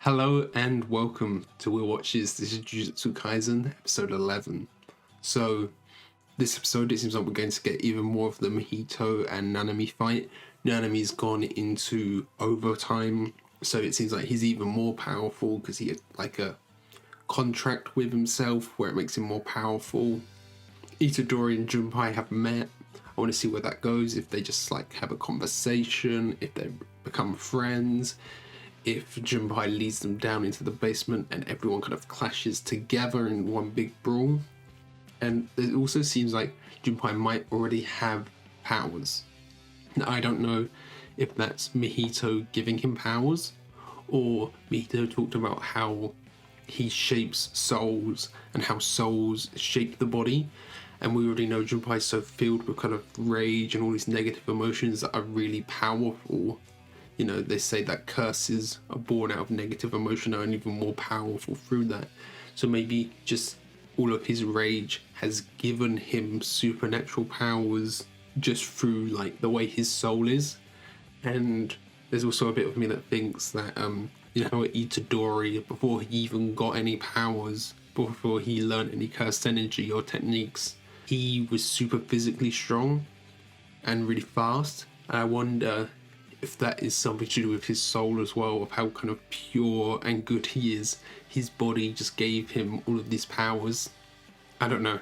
Hello and welcome to Will Watches. This is Jujutsu Kaisen, episode 11. So, this episode, it seems like we're going to get even more of the Mahito and Nanami fight. Nanami's gone into overtime, so it seems like he's even more powerful because he had like a contract with himself where it makes him more powerful. Itadori and Junpei have met. I want to see where that goes, if they just like have a conversation, if they become friends, if Junpei leads them down into the basement and everyone kind of clashes together in one big brawl. And it also seems like Junpei might already have powers. Now, I don't know if that's Mahito giving him powers, or Mahito talked about how he shapes souls and how souls shape the body. And we already know Junpei is so filled with kind of rage and all these negative emotions that are really powerful. You know, they say that curses are born out of negative emotion and even more powerful through that. So maybe just all of his rage has given him supernatural powers just through like the way his soul is. And there's also a bit of me that thinks that, you know, Itadori, before he even got any powers, before he learned any cursed energy or techniques, he was super physically strong and really fast. And I wonder if that is something to do with his soul as well, of how kind of pure and good he is. His body just gave him all of these powers. I don't know.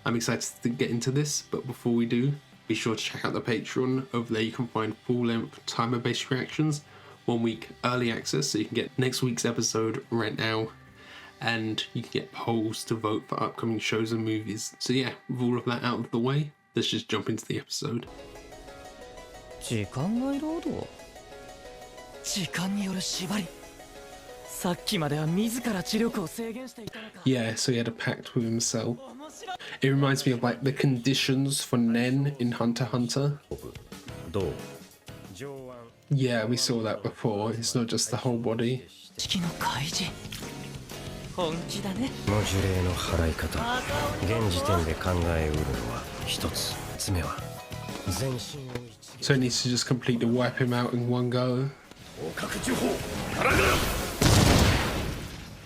I'm excited to get into this, but before we do, be sure to check out the Patreon. Over there you can find full-length timer-based reactions, 1 week early access, so you can get next week's episode right now, and you can get polls to vote for upcoming shows and movies. So yeah, with all of that out of the way, let's just jump into the episode. 時間外労働時間による縛りさっきまでは自ら知力を制限していたのか Yeah, so he had a pact with himself. It reminds me of like the conditions for Nen in Hunter x Hunter. Yeah, we saw that before. It's not just the whole body. 式の開示本気だねこの呪霊の払い方現時点で考えうるのは一つ爪は全身を So it needs to just completely wipe him out in one go.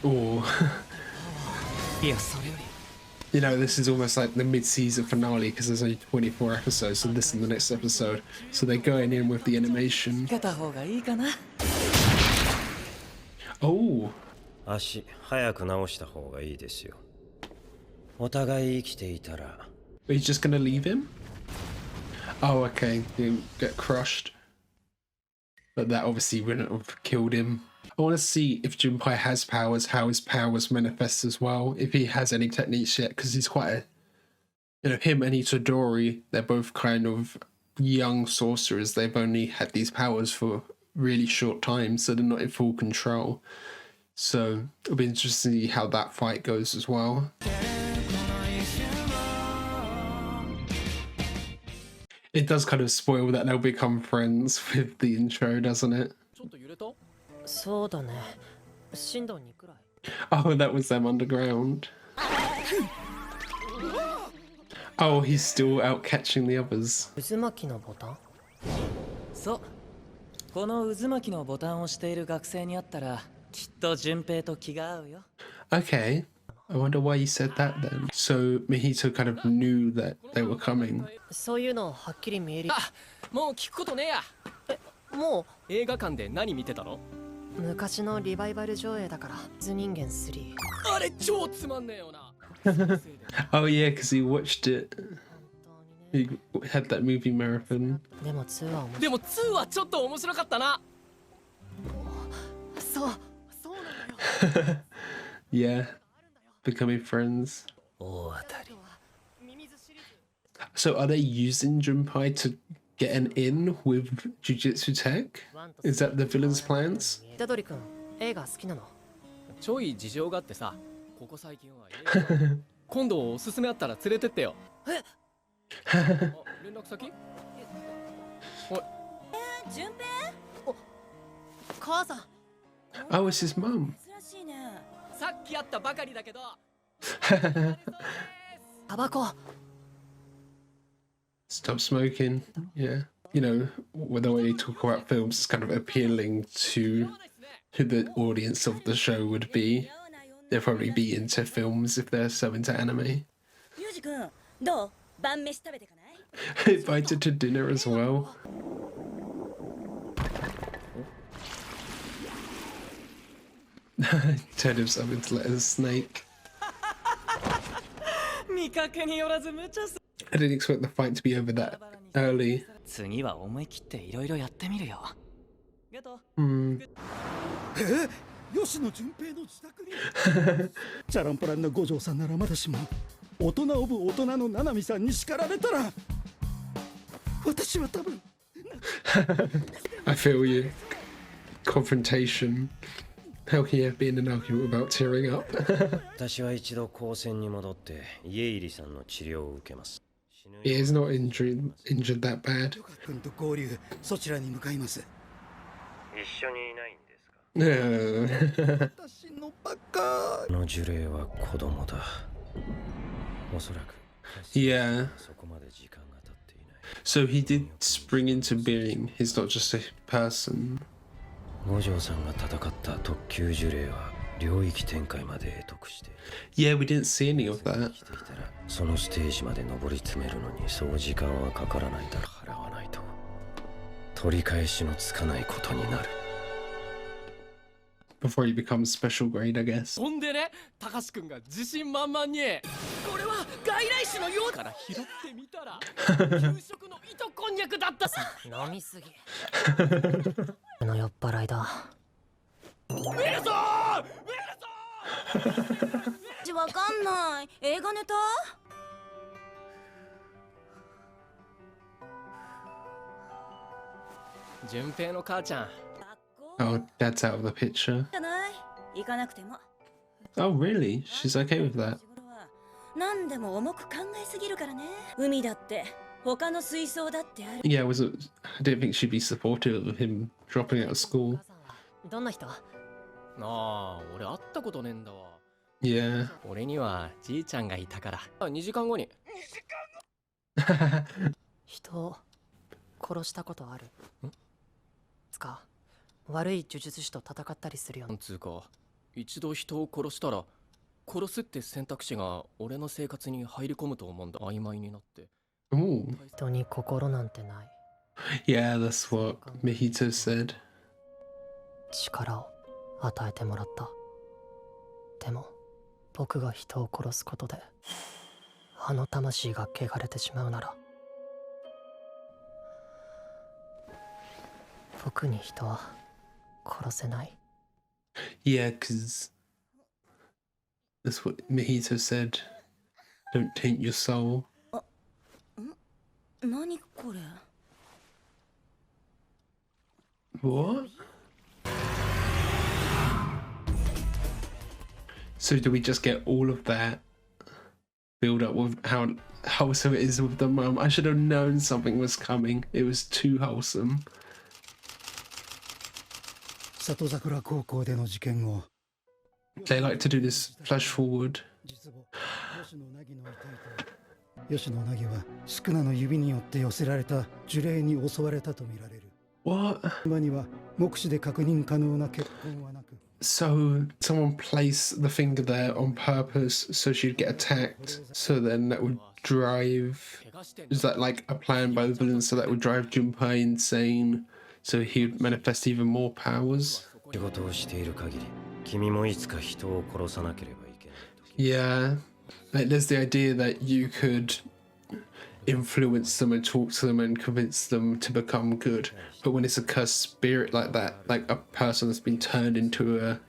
Or, you know, this is almost like the mid-season finale because there's only 24 episodes, so this is the next episode. So they're going in with the animation. Oh. 足早く直した方がいいですよお互い生きていたら Are you just gonna leave him? Oh, okay. You get crushed. But that obviously wouldn't have killed him. I want to see if Junpei has powers, how his powers manifest as well. If he has any techniques yet, because he's quite a... You know, him and Itadori, they're both kind of young sorcerers. They've only had these powers for really short time, so they're not in full control. So it'll be interesting to see how that fight goes as well. It does kind of spoil that they'll become friends with the intro, doesn't it? Oh, that was them underground. Oh, he's still out catching the others. そうこの渦巻きのボタンを押している学生に会ったらきっと順平と気が合うよ Okay. I wonder why you said that then. So Mahito kind of knew that they were coming. そういうのはっきり見える。もう聞くことねえや。もう映画館で何見てたの？昔のリバイバル上映だから。図人間3。あれ超つまんねえよな。Oh yeah, because he watched it. He had that movie marathon. でも2は面白い。でも2はちょっと面白かったな。そうなんだよ。Yeah, becoming friends. So are they using Junpei to get an in with Jujutsu Tech? Is that the villain's plans? 虎杖君、映画好きなの？ちょい事情があってさ、ここ最近は今度おすすめあったら連れてってよ。連絡先？おい。順平？母さん。Oh, it's his mum. さっき会ったばかりだけど。タバコ。 Stop smoking. Yeah. You know, the way they talk about films is kind of appealing to who the audience of the show would be. They'll probably be into films if they're so into anime. ユージ君どう晩飯食べてかない Invited to dinner as well. Turned himself into like a snake. 見かけによらず無茶す I didn't expect the fight to be over that early. 次は思い切っていろいろやってみるよゲト Hmm. 吉野純平の自宅にチャランポランな五条さんならまだしも大人オブ大人の七海さんに叱られたら私は多分 I feel you. Confrontation. How can you have been in an argument without tearing up? 私は一度高専に戻って家入さんの治療を受けます。 Yeah, he's not injured that bad. 君と合流そちらに向かいます。一緒にいないんですか？ Yeah. 私のバカ。この呪霊は子供だ。おそらく。そこまで時間が経っていない。 So he did spring into being. He's not just a person. 五条さんが戦った特級呪霊は領域展開まで得得して。 Yeah, we didn't see any of that. 生きていたらそのステージまで上り詰めるのにそう時間はかからないだろ払わないと取り返しのつかないことになる。 Before he becomes special grade, I guess. ほんでね高橋君が自信満々にこれは外来種のようから拾ってみたら給食の糸こんにゃくだったさ飲みすぎの酔っ払いだウェルソンウェルソンわかんない映画ネタ順平の母ちゃん Oh, Dad's out of the picture. じゃない行かなくても Oh, really? She's okay with that. 何でも重く考えすぎるからね海だって他の水槽だってある Yeah, I didn't think she'd be supportive of him dropping out of school. どんな人なあ俺会ったことねえんだわ Yeah. 俺にはじいちゃんがいたから2時間後に人を殺したことあるつか悪い呪術師と戦ったりするよなんつうか一度人を殺したら殺すって選択肢が俺の生活に入り込むと思うんだ曖昧になって Ooh. 人に心なんてない Yeah, that's what Mihito said. 力を与えてもらったでも僕が人を殺すことであの魂が汚れてしまうなら僕に人は殺せない Yeah, because that's what Mihito said. Don't taint your soul. 何これ What? So do we just get all of that build up with how wholesome it is with the mum? I should have known something was coming. It was too wholesome. 里桜高校での事件後 They like to do this flash forward. 実母吉野凪の遺体と吉野凪は宿儺の指によって寄せられた呪霊に襲われたとみられる What? 今には目視で確認可能な血痕はなく So someone placed the finger there on purpose so she'd get attacked. So then that would drive. Is that like a plan by the villain? So that would drive Junpei insane. So he would manifest even more powers. 仕事をしている限り君もいつか人を殺さなければいけない時 Yeah. Like there's the idea that you could influence them and talk to them and convince them to become good. But when it's a cursed spirit like that, like a person that's been turned into a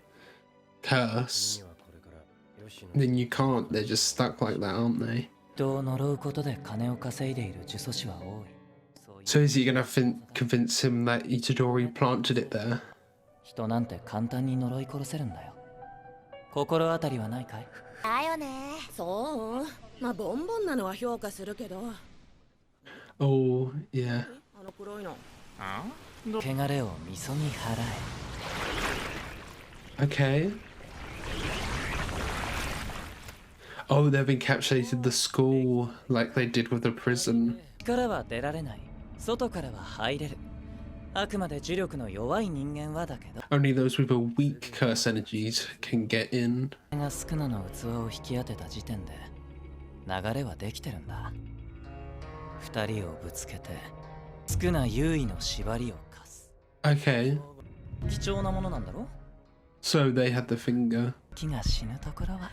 curse, 君はこれから吉野 then you can't. They're just stuck like that, aren't they? 人を呪うことで金を稼いでいる呪詛師は多いそういう So is he gonna convince him that Itadori planted it there? 人なんて簡単に呪い殺せるんだよ心当たりはないかいだよねそうまあボンボンなのは評価するけど Oh, yeah. あの黒いの汚れをみそに払 Okay. Oh, they've encapsulated the school like they did with the prison. え力は出られない外からは入れるあくまで磁力の弱い人間はだけど Only those with a weak curse energies can get in. がスクナの器を引き当てた時点で流れはできてるんだ。二人をぶつけてスクナ優位の縛りを課す。 Okay, 貴重なものなんだろ。 so they had the finger. 木が死ぬところは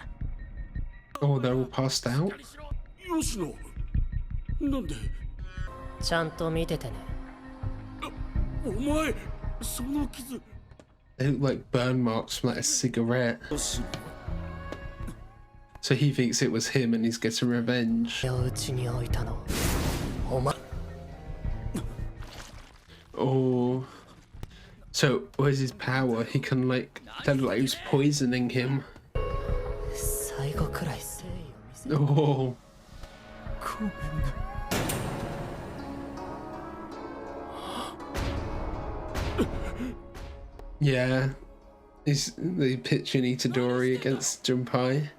Oh, they're all passed out? 吉野なんでちゃんと見ててね。お前その傷 They look like burn marks from like a cigarette. 吉野 So he thinks it was him and he's getting revenge. 手をうちに置いたのお前。 Oh. So, where's his power? He can like, that looked like he was poisoning him. 最後くらい誠意を見せ Oh. ごめんね Yeah. Is they pitching Itadori against Junpei?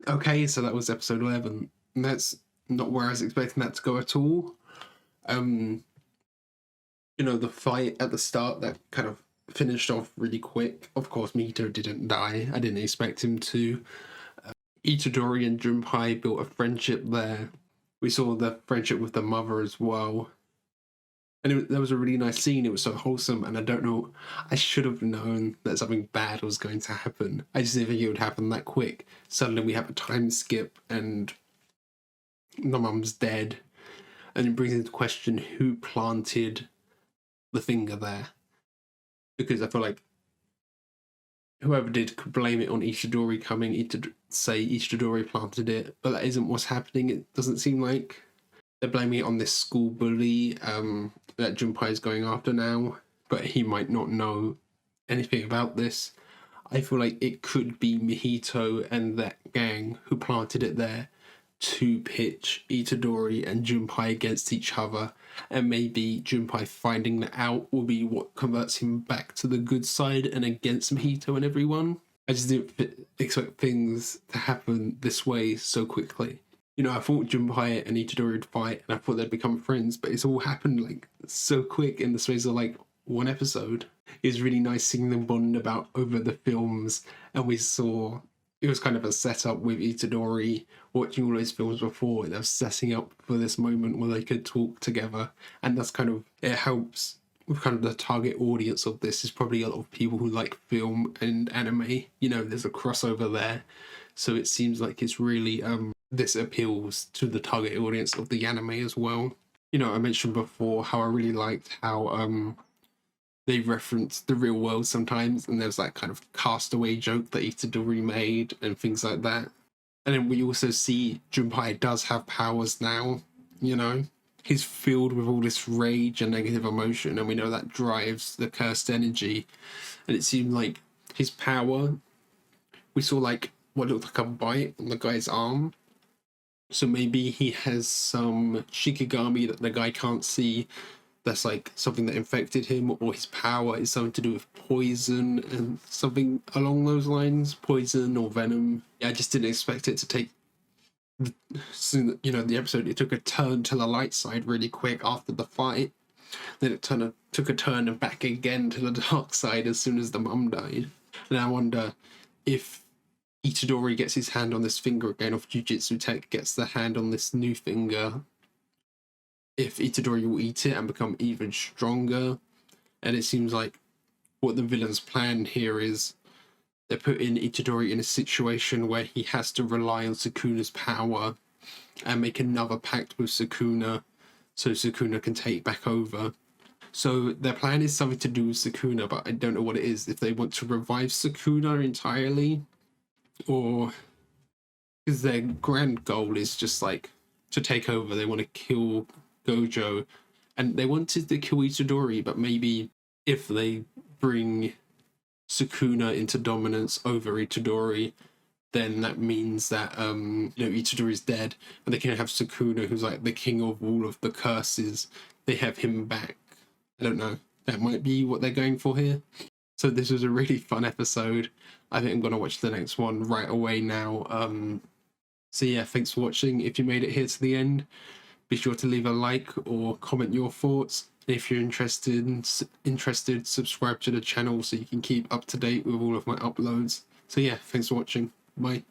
Okay, so that was episode 11. And that's not where I was expecting that to go at all. You know, the fight at the start that kind of finished off really quick. Of course, Mito didn't die. I didn't expect him to. Itadori and Junpei built a friendship there. We saw the friendship with the mother as well. And that was a really nice scene. It was so wholesome. And I don't know, I should have known that something bad was going to happen. I just didn't think it would happen that quick. Suddenly we have a time skip and the mum's dead. And it brings into question who planted the finger there. Because I feel like whoever did could blame it on Ishidori coming to say Ishidori planted it. But that isn't what's happening. It doesn't seem like. They're blaming it on this school bully that Junpei is going after now, but he might not know anything about this. I feel like it could be Mihito and that gang who planted it there to pitch Itadori and Junpei against each other, and maybe Junpei finding that out will be what converts him back to the good side and against Mihito and everyone. I just didn't expect things to happen this way so quickly. You know, I thought Junpei and Itadori would fight and I thought they'd become friends, but it's all happened like so quick in the space of like one episode. It was really nice seeing them bond about over the films, and we saw it was kind of a setup with Itadori watching all those films before. They were setting up for this moment where they could talk together, and that's kind of, it helps with kind of the target audience of this is probably a lot of people who like film and anime. You know, there's a crossover there, so it seems like it's really this appeals to the target audience of the anime as well. You know, I mentioned before how I really liked how they referenced the real world sometimes, and there's that kind of castaway joke that Itadori made and things like that. And then we also see Junpei does have powers now, you know. He's filled with all this rage and negative emotion, and we know that drives the cursed energy. And it seemed like his power, we saw like what looked like a bite on the guy's arm. So maybe he has some Shikigami that the guy can't see, that's like something that infected him, or his power is something to do with poison and something along those lines, poison or venom. I just didn't expect it to take, you know, the episode, it took a turn to the light side really quick after the fight. Then it took a turn and back again to the dark side as soon as the mum died. And I wonder if Itadori gets his hand on this finger again, or if Jujutsu Tech gets the hand on this new finger, if Itadori will eat it and become even stronger. And it seems like what the villain's plan here is they're putting Itadori in a situation where he has to rely on Sukuna's power and make another pact with Sukuna so Sukuna can take back over. So their plan is something to do with Sukuna, but I don't know what it is. If they want to revive Sukuna entirely, or because their grand goal is just like to take over. They want to kill Gojo, and they wanted to kill Itadori, but maybe if they bring Sukuna into dominance over Itadori, then that means that you know, Itadori's dead, and they can have Sukuna, who's like the king of all of the curses. They have him back. I don't know. That might be what they're going for here. So this was a really fun episode. I think I'm going to watch the next one right away now. So yeah, thanks for watching. If you made it here to the end, Be sure to leave a like or comment your thoughts. If you're interested, subscribe to the channel so you can keep up to date with all of my uploads. So yeah, thanks for watching. Bye.